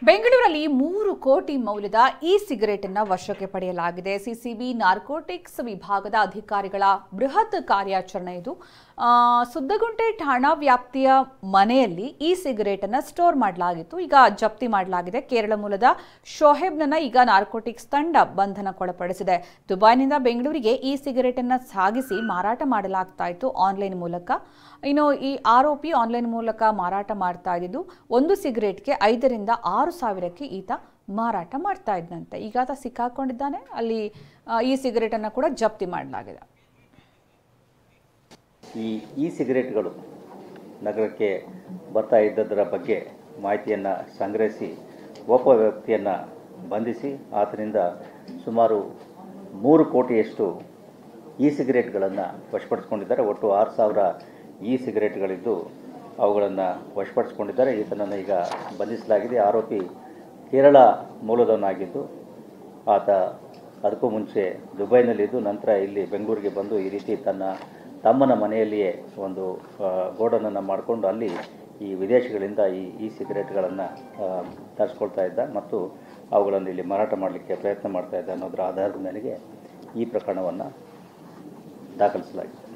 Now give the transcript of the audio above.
ಬೆಂಗಳೂರಲ್ಲಿ 3 ಕೋಟಿ ಮೌಲ್ಯದ ಸಿಗರೇಟ್ ಅನ್ನು ವಶಕ್ಕೆ ಪಡೆಯಲಾಗಿದೆ. ಸಿಸಿಬಿ ನಾರ್ಕೋಟಿಕ್ಸ್ ವಿಭಾಗದ ಅಧಿಕಾರಿಗಳ ಬೃಹತ್ ಕಾರ್ಯಾಚರಣೆ ಇದು. ಸುದ್ದಗುಂಟೆ ಠಾಣಾ ವ್ಯಾಪ್ತಿಯ ಮನೆಯಲ್ಲಿ ಸಿಗರೇಟ್ ಅನ್ನು ಸ್ಟೋರ್ ಮಾಡಲಾಗಿತ್ತು. ಈಗ ಜಪ್ತಿ ಮಾಡಲಾಗಿದೆ. ಕೇರಳ ಮೂಲದ ಶೋಹೇಬ್ನನ್ನ ಈಗ ನಾರ್ಕೋಟಿಕ್ಸ್ ತಂಡ ಬಂಧನಕ್ಕೊಳಪಡಿಸಿದೆ. ದುಬೈನಿಂದ ಬೆಂಗಳೂರಿಗೆ ಸಿಗರೇಟ್ ಅನ್ನು ಸಾಗಿಸಿ ಮಾರಾಟ ಮಾಡಲಾಗ್ತಾ ಇತ್ತು ಆನ್ಲೈನ್ ಮೂಲಕ. ಇನ್ನು ಈ ಆರೋಪಿ ಆನ್ಲೈನ್ ಮೂಲಕ ಮಾರಾಟ ಮಾಡ್ತಾ ಇದ್ದು ಒಂದು ಸಿಗರೇಟ್ಗೆ 5 ರಿಂದ 6 ಸಾವಿರಕ್ಕೆ ಈತ ಮಾರಾಟ ಮಾಡ್ತಾ ಇದ್ದಂತೆ. ಈಗ ಆತ ಸಿಕ್ಕಾಕೊಂಡಿದ್ದಾನೆ. ಅಲ್ಲಿ ಸಿಗರೇಟ್ ಅನ್ನು ಕೂಡ ಜಪ್ತಿ ಮಾಡಲಾಗಿದೆ. ಈ ಸಿಗರೇಟ್ಗಳು ನಗರಕ್ಕೆ ಬರ್ತಾ ಇದ್ದದರ ಬಗ್ಗೆ ಮಾಹಿತಿಯನ್ನು ಸಂಗ್ರಹಿಸಿ ಒಬ್ಬ ವ್ಯಕ್ತಿಯನ್ನು ಬಂಧಿಸಿ ಆತನಿಂದ ಸುಮಾರು 3 ಕೋಟಿಯಷ್ಟು ಸಿಗರೇಟ್ಗಳನ್ನು ವಶಪಡಿಸಿಕೊಂಡಿದ್ದಾರೆ. ಒಟ್ಟು 6,000 ಸಿಗರೇಟ್ಗಳಿದ್ದು ಅವುಗಳನ್ನು ವಶಪಡಿಸಿಕೊಂಡಿದ್ದಾರೆ. ಈತನನ್ನು ಈಗ ಬಂಧಿಸಲಾಗಿದೆ. ಆರೋಪಿ ಕೇರಳ ಮೂಲದವನಾಗಿದ್ದು ಆತ ಅದಕ್ಕೂ ಮುಂಚೆ ದುಬೈನಲ್ಲಿದ್ದು ನಂತರ ಇಲ್ಲಿ ಬೆಂಗಳೂರಿಗೆ ಬಂದು ಈ ರೀತಿ ತಮ್ಮನ ಮನೆಯಲ್ಲಿಯೇ ಒಂದು ಗೋಡನನ್ನು ಮಾಡಿಕೊಂಡು ಅಲ್ಲಿ ಈ ವಿದೇಶಗಳಿಂದ ಈ ಸಿಗರೇಟ್ಗಳನ್ನು ತರಿಸ್ಕೊಳ್ತಾ ಇದ್ದ ಮತ್ತು ಅವುಗಳನ್ನು ಇಲ್ಲಿ ಮಾರಾಟ ಮಾಡಲಿಕ್ಕೆ ಪ್ರಯತ್ನ ಮಾಡ್ತಾ ಇದ್ದ ಅನ್ನೋದರ ಆಧಾರದ ಮೇರೆಗೆ ಈ ಪ್ರಕರಣವನ್ನು ದಾಖಲಿಸಲಾಗಿದೆ.